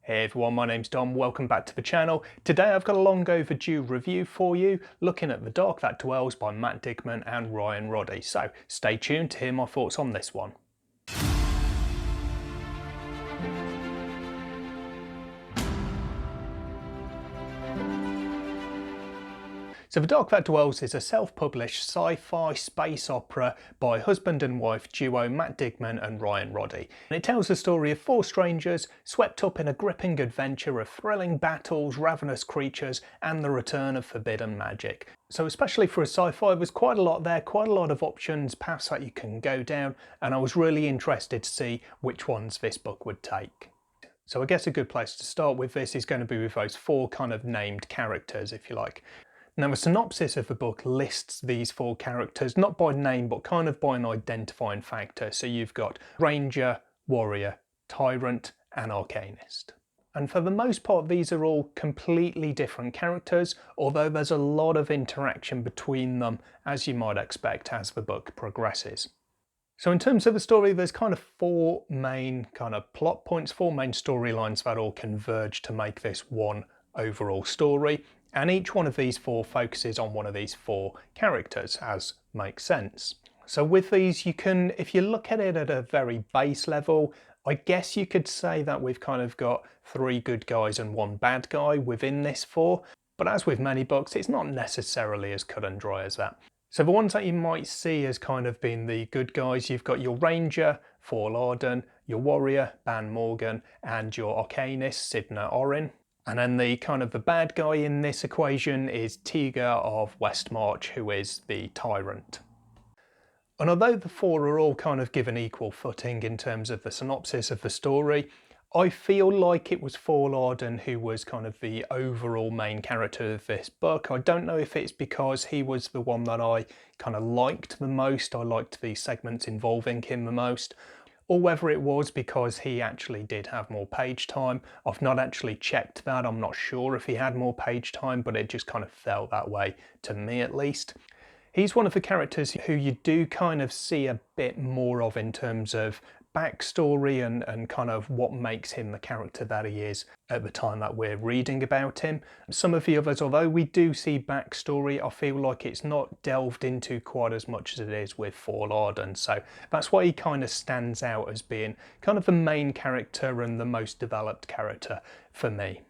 Hey everyone, my name's Dom, welcome back to the channel. Today I've got a long overdue review for you, looking at The Dark That Dwells by Matt Digman and Roddy. So stay tuned to hear my thoughts on this one. So The Dark That Dwells is a self-published sci-fi space opera by husband and wife duo Matt Digman and Roddy. And it tells the story of four strangers swept up in a gripping adventure of thrilling battles, ravenous creatures and the return of forbidden magic. So especially for a sci-fi, there's quite a lot there, quite a lot of options, paths that you can go down, and I was really interested to see which ones this book would take. So I guess a good place to start with this is going to be with those four kind of named characters, if you like. Now, the synopsis of the book lists these four characters not by name but kind of by an identifying factor. So you've got Ranger, Warrior, Tyrant and Arcanist. And for the most part these are all completely different characters, although there's a lot of interaction between them as you might expect as the book progresses. So in terms of the story, there's kind of four main kind of plot points, four main storylines that all converge to make this one overall story. And each one of these four focuses on one of these four characters, as makes sense. So with these, you can, if you look at it at a very base level, I guess you could say that we've kind of got three good guys and one bad guy within this four. But as with many books, it's not necessarily as cut and dry as that. So the ones that you might see as kind of being the good guys, you've got your Ranger, Fall Arden, your Warrior, Ban Morgan, and your Arcanist, Sydner Orin. And then the kind of the bad guy in this equation is Tiga of Westmarch, who is the Tyrant. And although the four are all kind of given equal footing in terms of the synopsis of the story, I feel like it was Fall Arden who was kind of the overall main character of this book. I don't know if it's because he was the one that I kind of liked the most, I liked the segments involving him the most, or whether it was because he actually did have more page time. I've not actually checked that, I'm not sure if he had more page time, but it just kind of felt that way to me at least. He's one of the characters who you do kind of see a bit more of in terms of backstory and kind of what makes him the character that he is at the time that we're reading about him. Some of the others, although we do see backstory, I feel like it's not delved into quite as much as it is with Fall Arden. So that's why he kind of stands out as being kind of the main character and the most developed character for me.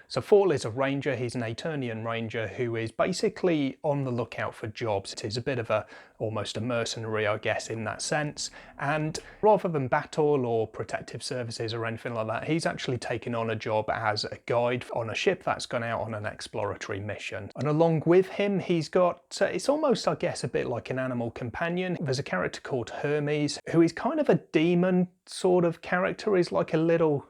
So Fall is a ranger, he's an Eternian ranger who is basically on the lookout for jobs. He's a bit of almost a mercenary, I guess, in that sense. And rather than battle or protective services or anything like that, he's actually taken on a job as a guide on a ship that's gone out on an exploratory mission. And along with him, he's got, it's almost, I guess, a bit like an animal companion. There's a character called Hermes, who is kind of a demon sort of character. He's like a little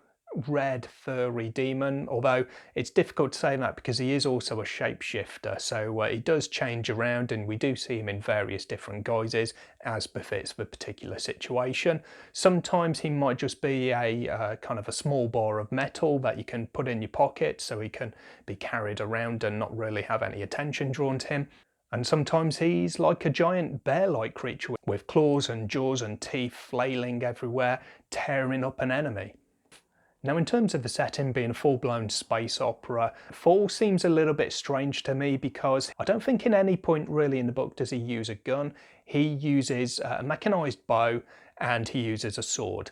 red furry demon, although it's difficult to say that because he is also a shapeshifter, so he does change around and we do see him in various different guises as befits the particular situation. Sometimes he might just be a kind of a small bar of metal that you can put in your pocket so he can be carried around and not really have any attention drawn to him. And sometimes he's like a giant bear-like creature with claws and jaws and teeth flailing everywhere, tearing up an enemy. Now, in terms of the setting being a full-blown space opera, Fall seems a little bit strange to me because I don't think in any point really in the book does he use a gun. He uses a mechanised bow and he uses a sword.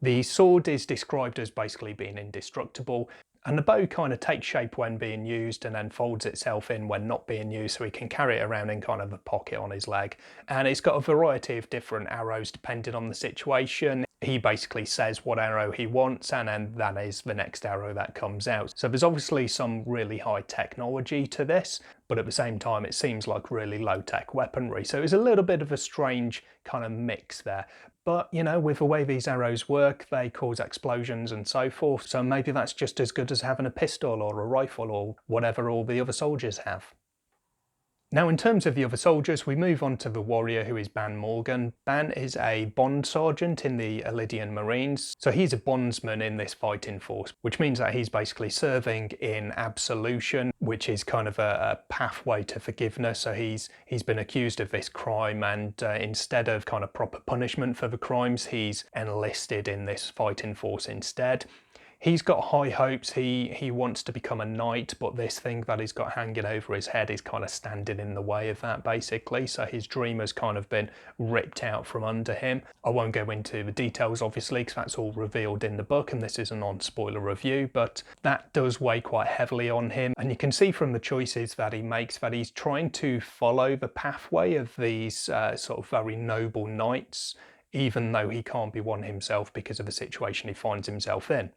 The sword is described as basically being indestructible, and the bow kind of takes shape when being used and then folds itself in when not being used, so he can carry it around in kind of a pocket on his leg. And it's got a variety of different arrows depending on the situation. He basically says what arrow he wants and then that is the next arrow that comes out. So there's obviously some really high technology to this, but at the same time it seems like really low-tech weaponry. So it's a little bit of a strange kind of mix there. But, you know, with the way these arrows work, they cause explosions and so forth. So maybe that's just as good as having a pistol or a rifle or whatever all the other soldiers have. Now, in terms of the other soldiers, we move on to the warrior, who is Ban Morgan. Ban is a bond sergeant in the Elydian Marines, so he's a bondsman in this fighting force, which means that he's basically serving in absolution, which is kind of a pathway to forgiveness. So he's been accused of this crime, and instead of kind of proper punishment for the crimes, he's enlisted in this fighting force instead. He's got high hopes. He wants to become a knight, but this thing that he's got hanging over his head is kind of standing in the way of that, basically. So his dream has kind of been ripped out from under him. I won't go into the details, obviously, because that's all revealed in the book, and this is a non-spoiler review, but that does weigh quite heavily on him. And you can see from the choices that he makes that he's trying to follow the pathway of these sort of very noble knights, even though he can't be one himself because of the situation he finds himself in.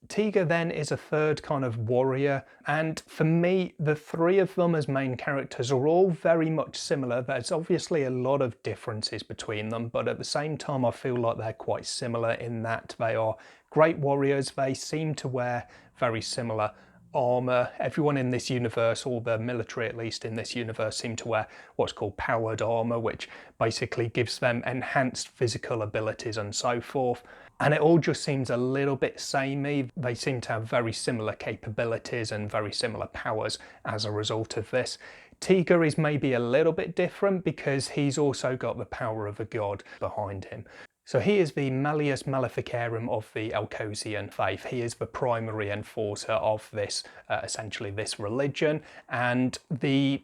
Tiga then is a third kind of warrior, and for me, the three of them as main characters are all very much similar. There's obviously a lot of differences between them, but at the same time I feel like they're quite similar in that they are great warriors. They seem to wear very similar armor. Everyone in this universe, or the military at least in this universe, seem to wear what's called powered armor, which basically gives them enhanced physical abilities and so forth. And it all just seems a little bit samey. They seem to have very similar capabilities and very similar powers as a result of this. Tiga is maybe a little bit different because he's also got the power of a god behind him. So he is the Malleus Maleficarum of the Alcosian faith. He is the primary enforcer of this, essentially this religion, and the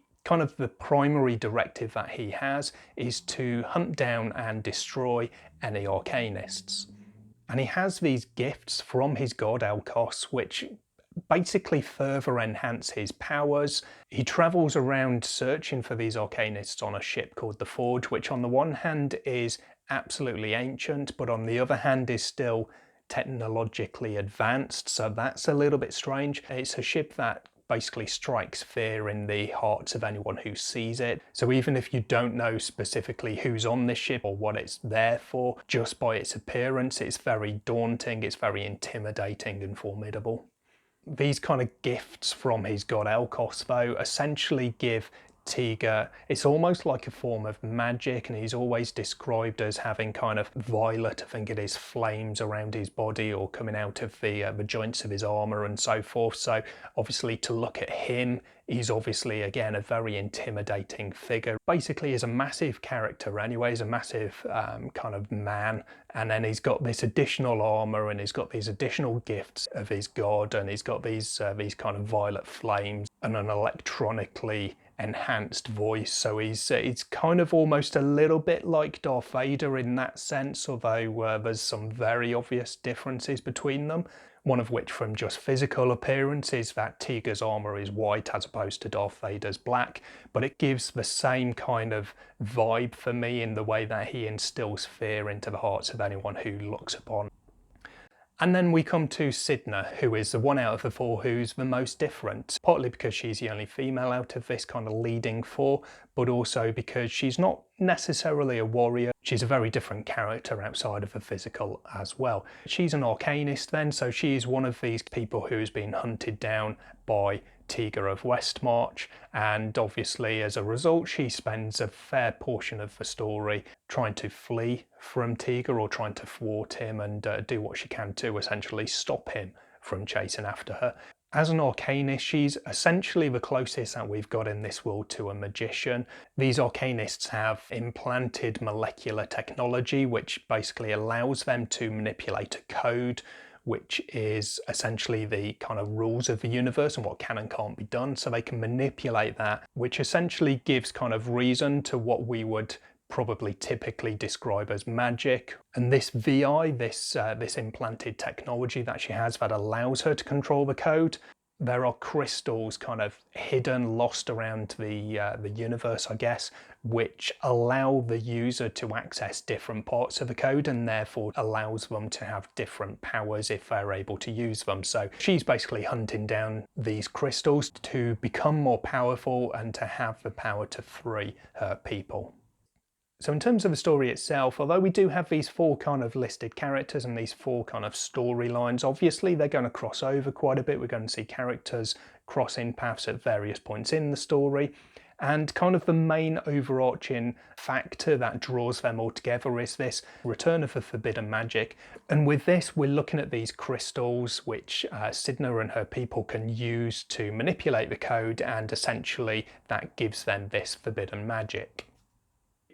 primary directive that he has is to hunt down and destroy any arcanists. And he has these gifts from his god Alcos, which basically further enhance his powers. He travels around searching for these arcanists on a ship called the Forge, which on the one hand is absolutely ancient, but on the other hand is still technologically advanced, so that's a little bit strange. It's a ship that basically strikes fear in the hearts of anyone who sees it. So even if you don't know specifically who's on this ship or what it's there for, just by its appearance, it's very daunting, it's very intimidating and formidable. These kind of gifts from his god Alcos, though, essentially give Tiga, it's almost like a form of magic, and he's always described as having kind of violet, I think it is, flames around his body or coming out of the joints of his armour and so forth. So obviously to look at him, he's obviously again a very intimidating figure. Basically he's a massive character anyway, he's a massive kind of man, and then he's got this additional armour and he's got these additional gifts of his god, and he's got these kind of violet flames and an electronically enhanced voice. So it's kind of almost a little bit like Darth Vader in that sense, although there's some very obvious differences between them. One of which, from just physical appearance, is that Tiga's armour is white as opposed to Darth Vader's black, but it gives the same kind of vibe for me in the way that he instills fear into the hearts of anyone who looks upon. And then we come to Sydner, who is the one out of the four who's the most different, partly because she's the only female out of this kind of leading four, but also because she's not necessarily a warrior. She's a very different character outside of the physical as well. She's an arcanist then, so she is one of these people who's been hunted down by Tiga of Westmarch, and obviously as a result she spends a fair portion of the story trying to flee from Tiga, or trying to thwart him and do what she can to essentially stop him from chasing after her. As an arcanist, she's essentially the closest that we've got in this world to a magician. These arcanists have implanted molecular technology which basically allows them to manipulate a code, which is essentially the kind of rules of the universe and what can and can't be done. So they can manipulate that, which essentially gives kind of reason to what we would probably typically describe as magic. And this VI, this implanted technology that she has that allows her to control the code, there are crystals kind of hidden, lost around the universe, I guess, which allow the user to access different parts of the code, and therefore allows them to have different powers if they're able to use them. So she's basically hunting down these crystals to become more powerful and to have the power to free her people. So in terms of the story itself, although we do have these four kind of listed characters and these four kind of storylines, obviously they're going to cross over quite a bit. We're going to see characters crossing paths at various points in the story. And kind of the main overarching factor that draws them all together is this return of the forbidden magic. And with this, we're looking at these crystals, which Sydner and her people can use to manipulate the code, and essentially that gives them this forbidden magic.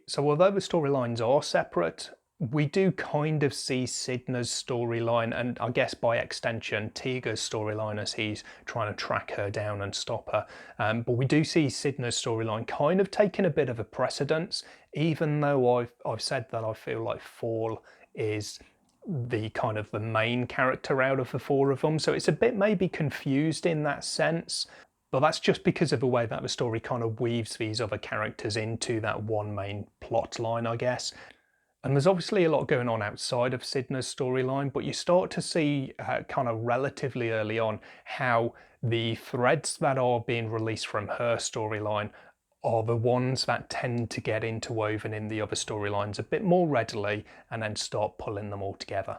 So although the storylines are separate, We do kind of see Sydner's storyline, and I guess by extension Tiger's storyline, as he's trying to track her down and stop her. But we do see Sydner's storyline kind of taking a bit of a precedence, even though I've said that I feel like Fall is the kind of the main character out of the four of them. So it's a bit maybe confused in that sense. But that's just because of the way that the story kind of weaves these other characters into that one main plot line, I guess. And there's obviously a lot going on outside of Sydner's storyline, but you start to see kind of relatively early on how the threads that are being released from her storyline are the ones that tend to get interwoven in the other storylines a bit more readily and then start pulling them all together.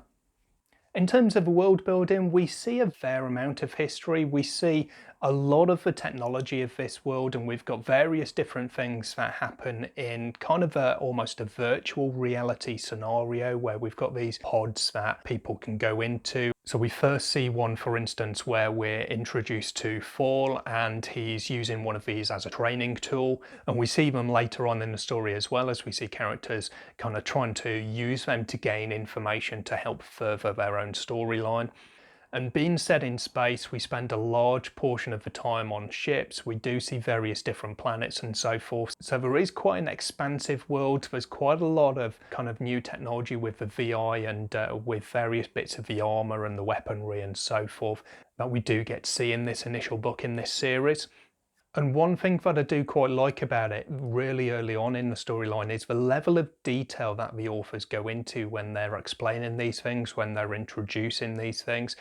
In terms of world building, we see a fair amount of history. We see a lot of the technology of this world, and we've got various different things that happen in kind of almost a virtual reality scenario where we've got these pods that people can go into. So we first see one, for instance, where we're introduced to Fall, and he's using one of these as a training tool. And we see them later on in the story as well, as we see characters kind of trying to use them to gain information to help further their own storyline. And being set in space, we spend a large portion of the time on ships. We do see various different planets and so forth. So there is quite an expansive world. There's quite a lot of kind of new technology with the VI and with various bits of the armor and the weaponry and so forth that we do get to see in this initial book in this series. And one thing that I do quite like about it really early on in the storyline is the level of detail that the authors go into when they're explaining these things, when they're introducing these things.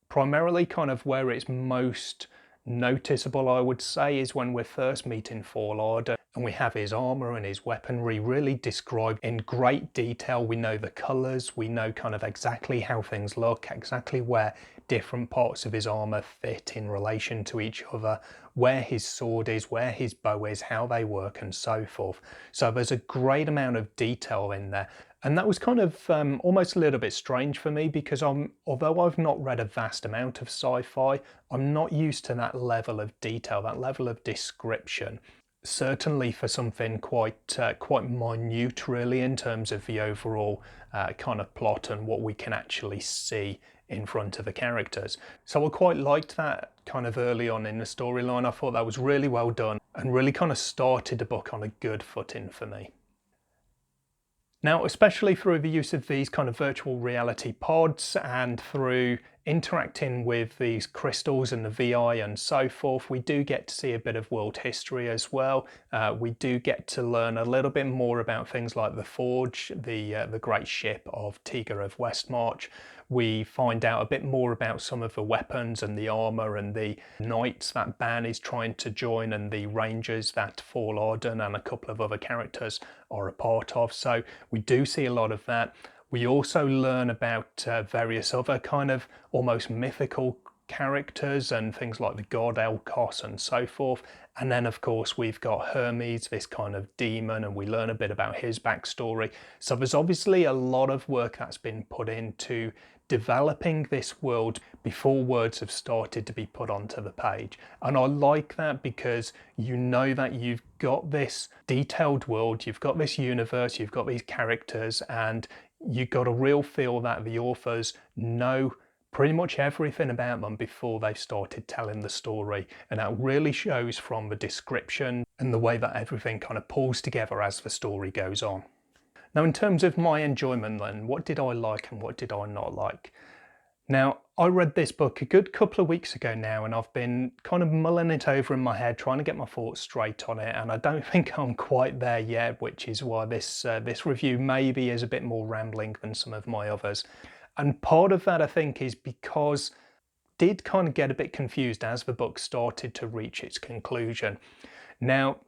Primarily kind of where it's most noticeable, I would say, is when we're first meeting Fallarder and we have his armor and his weaponry really described in great detail. We know the colors, we know kind of exactly how things look, exactly where different parts of his armor fit in relation to each other, where his sword is, where his bow is, how they work and so forth. So there's a great amount of detail in there. And that was kind of almost a little bit strange for me because although I've not read a vast amount of sci-fi, I'm not used to that level of detail, that level of description. Certainly for something quite minute really in terms of the overall kind of plot and what we can actually see in front of the characters. So I quite liked that kind of early on in the storyline. I thought that was really well done and really kind of started the book on a good footing for me. Now, especially through the use of these kind of virtual reality pods and through interacting with these crystals and the VI and so forth, we do get to see a bit of world history as well. We do get to learn a little bit more about things like the Forge, the great ship of Tiger of Westmarch. We find out a bit more about some of the weapons and the armor and the knights that Ban is trying to join and the rangers that Fall Arden and a couple of other characters are a part of. So we do see a lot of that. We also learn about various other kind of almost mythical characters and things like the god Elkos and so forth. And then of course we've got Hermes, this kind of demon, and we learn a bit about his backstory. So there's obviously a lot of work that's been put into developing this world before words have started to be put onto the page. And I like that because you know that you've got this detailed world, you've got this universe, you've got these characters, and you got a real feel that the authors know pretty much everything about them before they've started telling the story. And that really shows from the description and the way that everything kind of pulls together as the story goes on. Now, in terms of my enjoyment then, what did I like and what did I not like? Now, I read this book a good couple of weeks ago now, and I've been kind of mulling it over in my head, trying to get my thoughts straight on it, and I don't think I'm quite there yet, which is why this review maybe is a bit more rambling than some of my others. And part of that, I think, is because I did kind of get a bit confused as the book started to reach its conclusion. Now,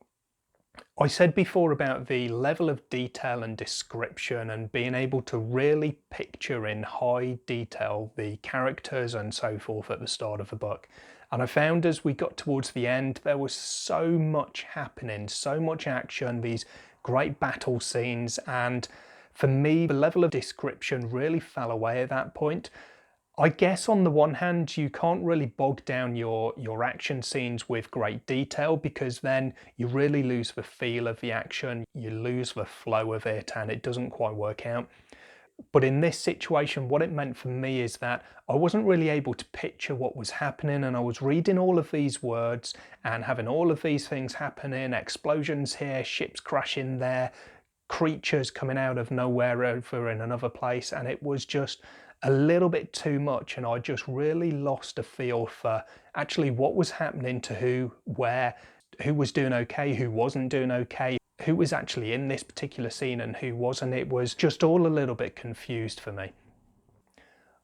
I said before about the level of detail and description and being able to really picture in high detail the characters and so forth at the start of the book. And I found as we got towards the end, there was so much happening, so much action, these great battle scenes. And for me, the level of description really fell away at that point. I guess on the one hand, you can't really bog down your action scenes with great detail, because then you really lose the feel of the action, you lose the flow of it, and it doesn't quite work out. But in this situation, what it meant for me is that I wasn't really able to picture what was happening, and I was reading all of these words and having all of these things happening, explosions here, ships crashing there, creatures coming out of nowhere over in another place, and it was just a little bit too much, and I just really lost a feel for actually what was happening to who, where, who was doing okay, who wasn't doing okay, who was actually in this particular scene and who wasn't. It was just all a little bit confused for me.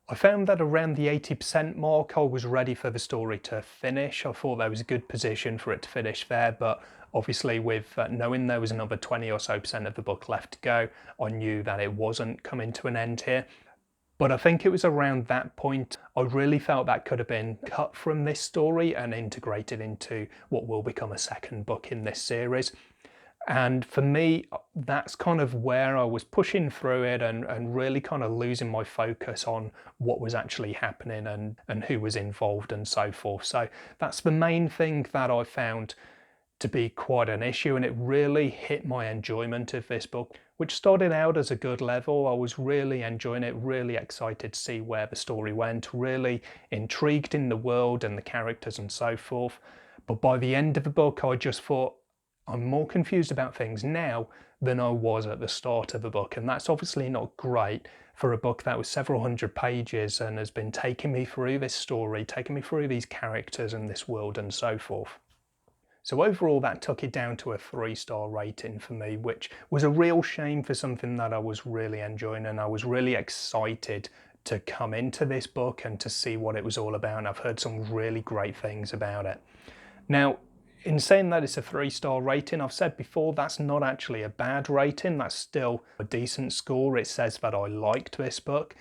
I found that around the 80% mark I was ready for the story to finish. I thought there was a good position for it to finish there, but obviously with knowing there was another 20 or so percent of the book left to go, I knew that it wasn't coming to an end here. But I think it was around that point I really felt that could have been cut from this story and integrated into what will become a second book in this series. And for me, that's kind of where I was pushing through it and really kind of losing my focus on what was actually happening and who was involved and so forth. So that's the main thing that I found to be quite an issue, and it really hit my enjoyment of this book, which started out as a good level. I was really enjoying it, really excited to see where the story went, really intrigued in the world and the characters and so forth. But by the end of the book, I just thought, I'm more confused about things now than I was at the start of the book, and that's obviously not great for a book that was several hundred pages and has been taking me through this story, taking me through these characters and this world and so forth. So overall, that took it down to a 3-star rating for me, which was a real shame for something that I was really enjoying, and I was really excited to come into this book and to see what it was all about. I've heard some really great things about it. Now, in saying that it's a 3-star rating, I've said before that's not actually a bad rating. That's still a decent score. It says that I liked this book.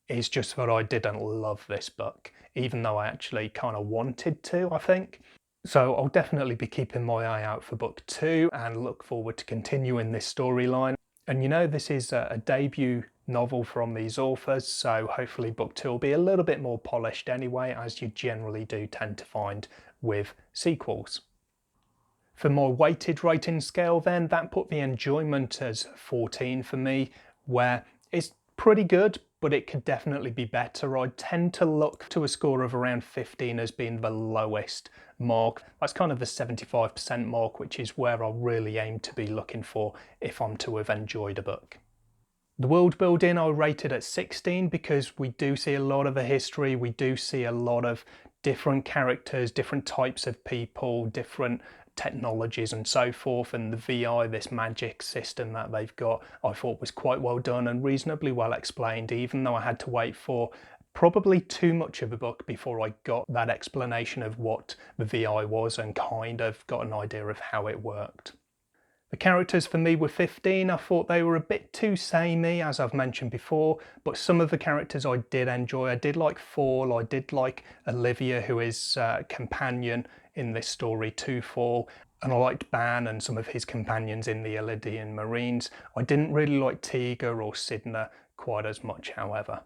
It's just that I didn't love this book, even though I actually kind of wanted to, I think. So I'll definitely be keeping my eye out for book 2 and look forward to continuing this storyline. And you know, this is a debut novel from these authors, so hopefully book 2 will be a little bit more polished anyway, as you generally do tend to find with sequels. For my weighted rating scale then, that put the enjoyment as 14 for me, where it's pretty good, but it could definitely be better. I tend to look to a score of around 15 as being the lowest mark. That's kind of the 75% mark, which is where I really aim to be looking for if I'm to have enjoyed a book. The world building I rated at 16 because we do see a lot of the history, we do see a lot of different characters, different types of people, different technologies and so forth, and the VI, this magic system that they've got, I thought was quite well done and reasonably well explained, even though I had to wait for probably too much of a book before I got that explanation of what the VI was and kind of got an idea of how it worked. The characters for me were 15. I thought they were a bit too samey, as I've mentioned before, but some of the characters I did enjoy. I did like Fall, I did like Olivia, who is companion in this story to Fall, and I liked Ban and some of his companions in the Elydian Marines. I didn't really like Tiga or Sydner quite as much, however.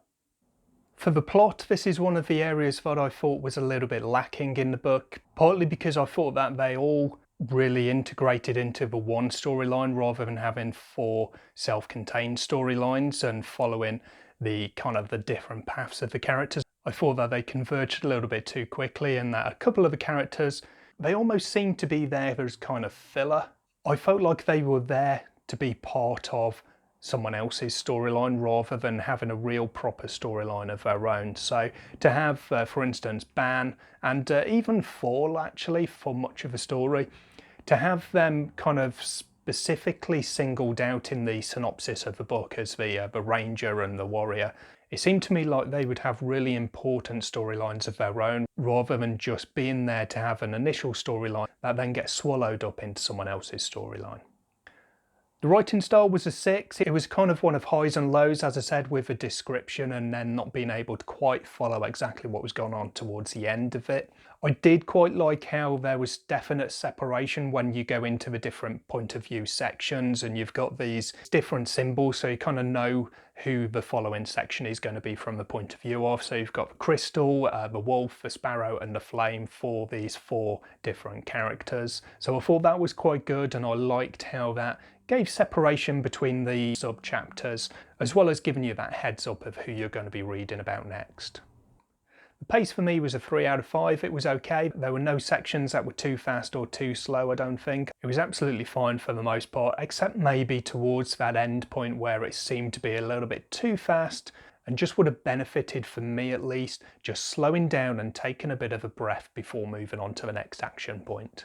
For the plot, this is one of the areas that I thought was a little bit lacking in the book, partly because I thought that they all really integrated into the one storyline rather than having 4 self-contained storylines and following the kind of the different paths of the characters. I thought that they converged a little bit too quickly, and that a couple of the characters, they almost seemed to be there as kind of filler. I felt like they were there to be part of someone else's storyline rather than having a real proper storyline of their own. So to have, for instance, Ban and even Fall actually for much of the story, to have them kind of specifically singled out in the synopsis of the book as the ranger and the warrior, it seemed to me like they would have really important storylines of their own rather than just being there to have an initial storyline that then gets swallowed up into someone else's storyline. The writing style was a 6. It was kind of one of highs and lows, as I said, with a description and then not being able to quite follow exactly what was going on towards the end of it. I did quite like how there was definite separation when you go into the different point of view sections, and you've got these different symbols, so you kind of know who the following section is going to be from the point of view of. So you've got the crystal, the wolf, the sparrow and the flame for these 4 different characters. So I thought that was quite good, and I liked how that gave separation between the sub-chapters, as well as giving you that heads up of who you're going to be reading about next. The pace for me was a 3 out of 5. It was okay. There were no sections that were too fast or too slow, I don't think. It was absolutely fine for the most part, except maybe towards that end point where it seemed to be a little bit too fast, and just would have benefited, for me at least, just slowing down and taking a bit of a breath before moving on to the next action point.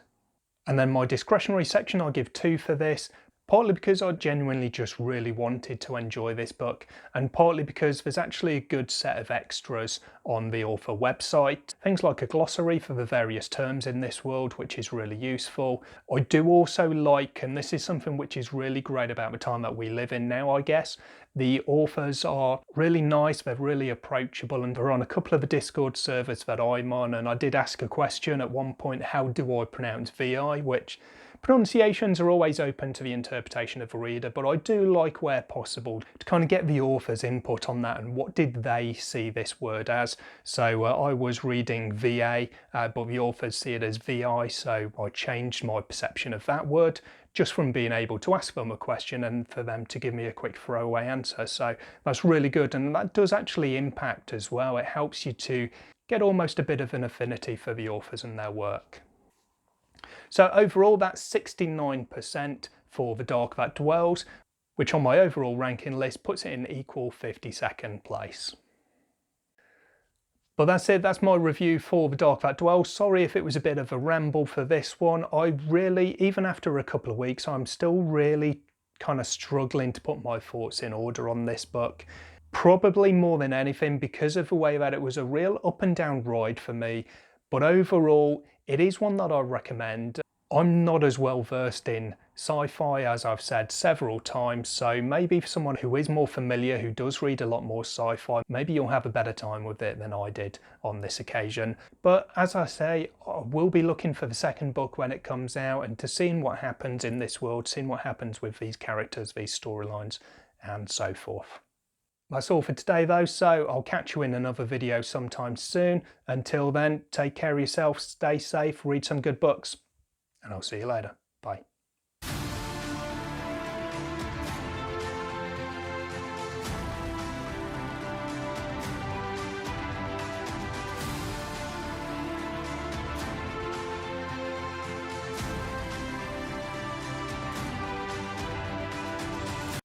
And then my discretionary section, I'll give 2 for this. Partly because I genuinely just really wanted to enjoy this book, and partly because there's actually a good set of extras on the author website. Things like a glossary for the various terms in this world, which is really useful. I do also like, and this is something which is really great about the time that we live in now, I guess, the authors are really nice, they're really approachable, and they're on a couple of the Discord servers that I'm on, and I did ask a question at one point, how do I pronounce VI, which pronunciations are always open to the interpretation of the reader, but I do like, where possible, to kind of get the author's input on that and what did they see this word as. So I was reading VA, but the authors see it as VI, so I changed my perception of that word just from being able to ask them a question and for them to give me a quick throwaway answer. So that's really good, and that does actually impact as well. It helps you to get almost a bit of an affinity for the authors and their work. So overall, that's 69% for The Dark That Dwells, which on my overall ranking list puts it in equal 52nd place. But that's it, that's my review for The Dark That Dwells. Sorry if it was a bit of a ramble for this one. I really, even after a couple of weeks, I'm still really kind of struggling to put my thoughts in order on this book. Probably more than anything because of the way that it was a real up and down ride for me. But overall, it is one that I recommend. I'm not as well versed in sci-fi, as I've said several times, so maybe for someone who is more familiar, who does read a lot more sci-fi, maybe you'll have a better time with it than I did on this occasion. But as I say, I will be looking for the second book when it comes out, and to seeing what happens in this world, seeing what happens with these characters, these storylines, and so forth. That's all for today though, so I'll catch you in another video sometime soon. Until then, take care of yourself, stay safe, read some good books, and I'll see you later. Bye.